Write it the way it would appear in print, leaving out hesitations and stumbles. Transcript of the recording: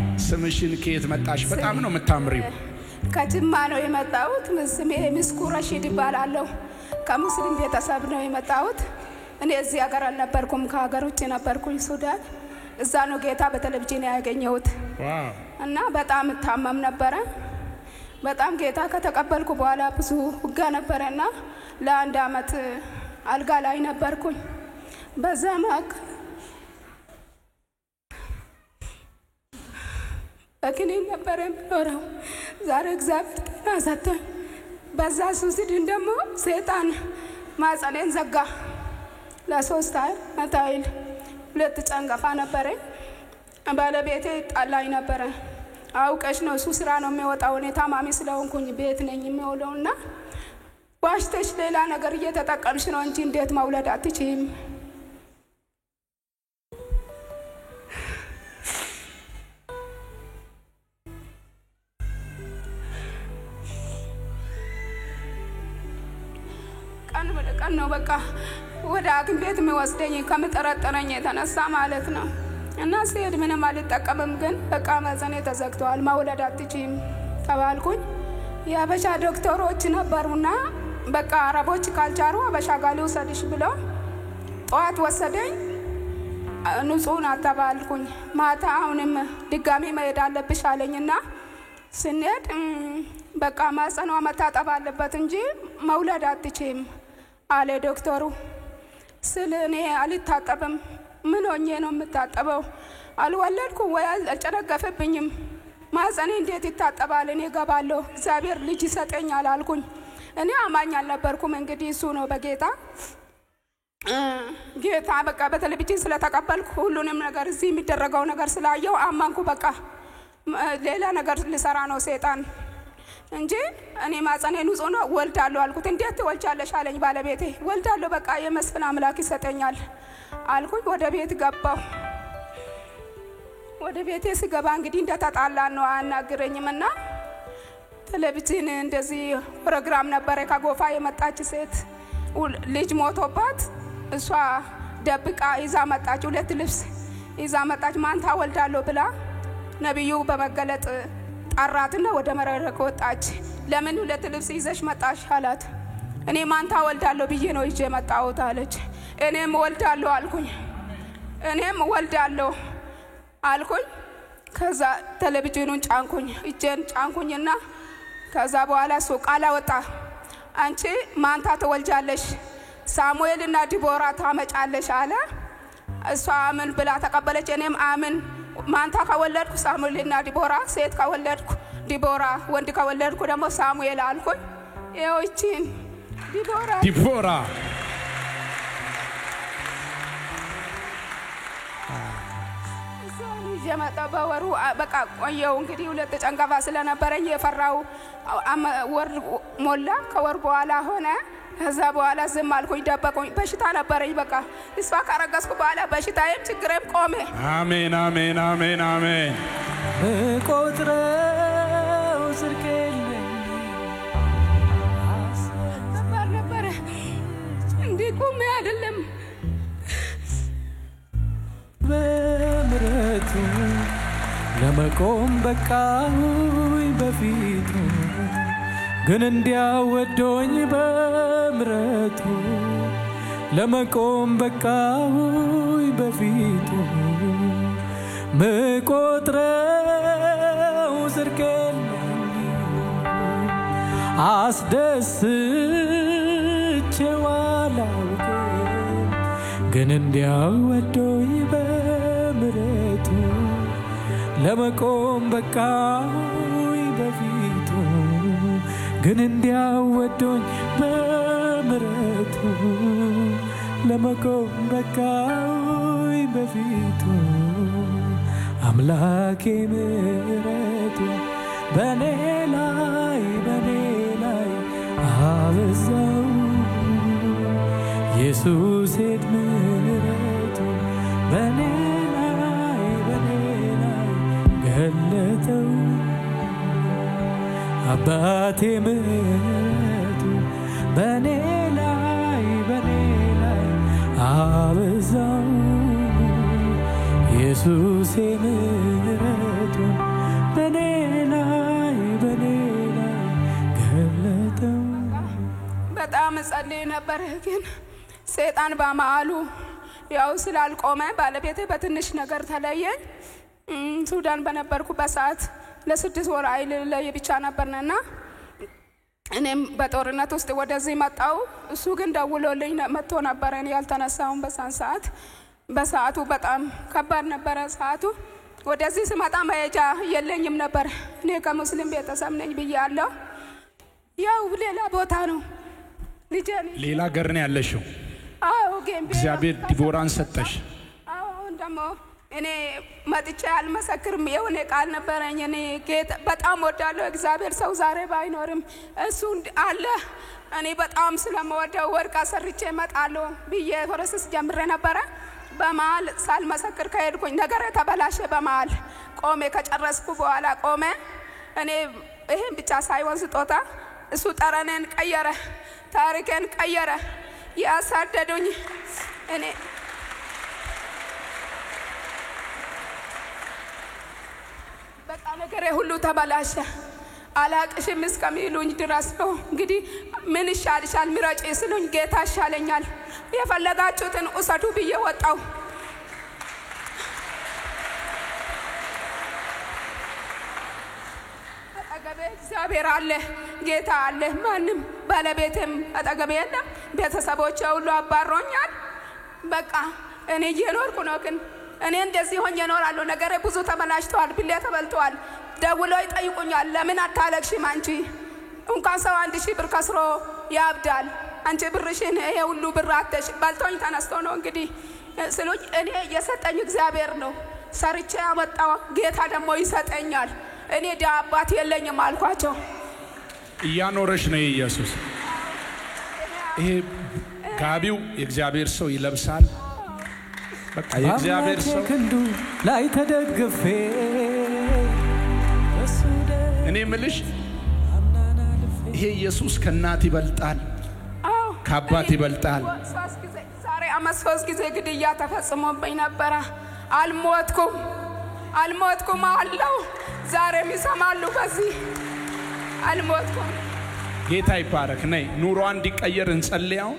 ስምሽን ከየት መጣሽ? በጣም ነው የምታምሪው። ከጅማ ነው የመጣሁት። ስሜ ምስኩ ረሺድ ይባላለሁ። ከሙስሊም ቤተሰብ ነው የመጣሁት። እኔ እዚህ ሀገር አልነበርኩም፣ ከሀገር ውጭ ነበርኩኝ ሱዳን። እዛ ነው ጌታ በቴሌቪዥን ያገኘሁት እና በጣም ታመም ነበረ። በጣም ጌታ ከተቀበልኩ በኋላ ብዙ ውጋ ነበረና ለአንድ አመት አልጋ ላይ ነበርኩኝ። በዛ በክኒን ነበር የምኖረው። ዛሬ እግዚአብሔር ጤና ሰጠኝ። በዛ ሱስድን ደግሞ ሰይጣን ማጸኔን ዘጋ። ለሶስት ዓመት ያህል 2 ጨንገፋ ነበረኝ። ባለቤቴ ጣላኝ ነበረ። አውቀሽ ነው እሱ ስራ ነው የሚወጣው፣ እኔ ታማሚ ስለሆንኩኝ ቤት ነኝ የሚውለውና ዋሽተሽ ሌላ ነገር እየተጠቀምሽ ነው እንጂ እንዴት መውለድ አትችይም። ቀን ነው በቃ ወደ ሐኪም ቤት የሚወስደኝ ከምጠረጠረኝ የተነሳ ማለት ነው። እና ሲሄድ ምንም አልጠቀምም፣ ግን በቃ ማህፀኔ ተዘግቷል መውለድ አትችይም ተባልኩኝ። የአበሻ ዶክተሮች ነበሩና በቃ አረቦች ካልቻሉ አበሻ ጋር ልውሰድሽ ብለው ጠዋት ወሰደኝ። ንጹህ ናት ተባልኩኝ። ማታ አሁንም ድጋሚ መሄድ አለብሽ አለኝና ስንሄድ በቃ ማህፀኗ መታጠብ አለበት እንጂ መውለድ አትችይም አለ ዶክተሩ። ስለ እኔ አልታጠብም፣ ምን ሆኜ ነው የምታጠበው? አልወለድኩ ወይ አልጨነገፈብኝም። ማህፀኔ እንዴት ይታጠባል? እኔ ገባለሁ እግዚአብሔር ልጅ ይሰጠኛል አልኩኝ። እኔ አማኝ አልነበርኩም። እንግዲህ እሱ ነው በጌታ ጌታ በቃ በቴሌቪዥን ስለተቀበልኩ ሁሉንም ነገር እዚህ የሚደረገው ነገር ስላየው አማንኩ። በቃ ሌላ ነገር ልሰራ ነው ሰይጣን እንጂ እኔ ማህፀኔ ንጹህ ነው ወልዳለሁ አልኩት። እንዴት ትወልጃለሽ አለኝ ባለቤቴ። ወልዳለሁ በቃ የመስፍን አምላክ ይሰጠኛል አልኩኝ። ወደ ቤት ገባሁ። ወደ ቤቴ ስገባ እንግዲህ እንደተጣላን ነው አናግረኝምና ቴሌቪዥን እንደዚህ ፕሮግራም ነበረ። ከጎፋ የመጣች ሴት ልጅ ሞቶባት እሷ ደብቃ ይዛ መጣች። 2 ልብስ ይዛ መጣች። ማንታ ወልዳለሁ ብላ ነብዩ በመገለጥ አራትና ወደ መረረክ ወጣች። ለምን 2 ልብስ ይዘሽ መጣሽ አላት። እኔ ማንታ ወልዳለሁ ብዬ ነው ይዤ መጣሁት አለች። እኔም ወልዳለሁ አልኩኝ። እኔም ወልዳለሁ አልኩኝ። ከዛ ቴሌቪዥኑን ጫንኩኝ፣ እጄን ጫንኩኝና ከዛ በኋላ እሱ ቃል አወጣ። አንቺ ማንታ ትወልጃለሽ፣ ሳሙኤልና ዲቦራ ታመጫለሽ አለ። እሷ አምን ብላ ተቀበለች። እኔም አምን ማንታ ከወለድኩ ሳሙኤልና ዲቦራ፣ ሴት ከወለድኩ ዲቦራ፣ ወንድ ከወለድኩ ደግሞ ሳሙኤል አልኩኝ። ይኸውችን ዲቦራ የመጣ በወሩ በቃ ቆየው። እንግዲህ 2 ጨንገፋ ስለነበረኝ የፈራው ወር ሞላ። ከወር በኋላ ሆነ። ከዛ በኋላ ዝም አልኩኝ፣ ደበቁኝ። በሽታ ነበረኝ። በቃ እሷ ካረገዝኩ በኋላ በሽታዬም ችግሬም ቆመ። አሜን አሜን አሜን አሜን። ቆጥረው ስርከልኝ ነበር እንዲህ ቆሜ አይደለም በምሕረቱ ለመቆም በቃሁኝ በፊቱ፣ ግን እንዲያወዶኝ በምሕረቱ ለመቆም በቃሁኝ በፊቱ። ምቆጥረው ጽድቄን አስደስቼው አላውቅም፣ ግን እንዲያወዶኝ በምሕረቱ ለመቆም በቃሁኝ በፊቱ፣ ግን እንዲያወዶኝ በምሕረቱ ለመቆም በቃሁኝ በፊቱ። አምላኬ ምሕረቱ በኔ ላይ አበዛው፣ ኢየሱስ ምሕረቱ በኔ ላይ ገለጠው። አባቴ ምሕረቱ በኔ ላይ አበዛው፣ ኢየሱስ ምሕረቱ ጸልይ ነበር ግን ሰይጣን በመሃሉ ያው ስላልቆመ ባለቤቴ በትንሽ ነገር ተለየኝ ሱዳን በነበርኩበት ሰዓት ለ6 ወር አይል ለየብቻ ነበርና እኔም በጦርነት ውስጥ ወደዚህ መጣው እሱ ግን ደውሎልኝ መጥቶ ነበር እኔ ያልተነሳውን በሰዓቱ በጣም ከባድ ነበር ሰዓቱ ወደዚህ ስመጣ መሄጃ የለኝም ነበር እኔ ከሙስሊም ቤተሰብ ነኝ ብያለሁ ያው ሌላ ቦታ ነው ልጄን ሌላ ገር ነው ያለሽው አዎ ጌምቤ እግዚአብሔር ዲቦራን ሰጠሽ አዎ እንደሞ እኔ መጥቼ አልመሰክርም የሆነ ቃል ነበረኝ እኔ ጌታ በጣም ወዳለሁ እግዚአብሔር ሰው ዛሬ ባይኖርም እሱ አለ እኔ በጣም ስለምወደው ወርቅ አሰርቼ መጣለሁ ብዬ ፕሮሰስ ጀምሬ ነበር በመሃል ሳልመሰክር ከሄድኩኝ ነገር ተበላሸ በመሃል ቆሜ ከጨረስኩ በኋላ ቆሜ እኔ ይሄን ብቻ ሳይሆን ስጦታ እሱ ጠረኔን ቀየረ ታሪኬን ቀየረ ያሳደዱኝ እኔ በቃ ነገሬ ሁሉ ተበላሸ አላቅሽም እስከሚሉኝ ድረስ ነው እንግዲህ ምን ይሻልሻል ምረጪ ስሉኝ ጌታ ይሻለኛል የፈለጋችሁትን ውሰዱ ብዬ ወጣው አጠገቤ እግዚአብሔር አለ ጌታ አለ ማንም ባለቤቴም አጠገቤ የለም ቤተሰቦቼ ሁሉ አባሮኛል በቃ እኔ እየኖርኩ ነው ግን እኔ እንደዚህ ሆኜ እኖራለሁ ነገሬ ብዙ ተበላሽቷል ብሌ ተበልቷል ደውለው ይጠይቁኛል ለምን አታለቅሽም አንቺ እንኳን ሰው 1000 ብር ከስሮ ያብዳል አንቺ ብርሽን ይሄ ሁሉ ብር አተሽ ባልቶኝ ተነስቶ ነው እንግዲህ ስለዚህ እኔ የሰጠኝ እግዚአብሔር ነው ሰርቼ ያመጣው ጌታ ደግሞ ይሰጠኛል እኔ ዳባት የለኝም አልኳቸው ያኖረሽ ነው ኢየሱስ ይሄ ጋቢው የእግዚአብሔር ሰው ይለብሳል በቃ የእግዚአብሔር ሰው ክንዱ ላይ ተደግፌ እኔ ምልሽ ይሄ ኢየሱስ ከናት ይበልጣል ከአባት ይበልጣል ዛሬ አመት 3 ጊዜ ግድያ ተፈጽሞብኝ ነበር አልሞትኩም አለው ዛሬም ይሰማሉ በዚህ አልሞትኩም ጌታ ይባረክ ነይ ኑሮዋ እንዲቀየር እንጸልያው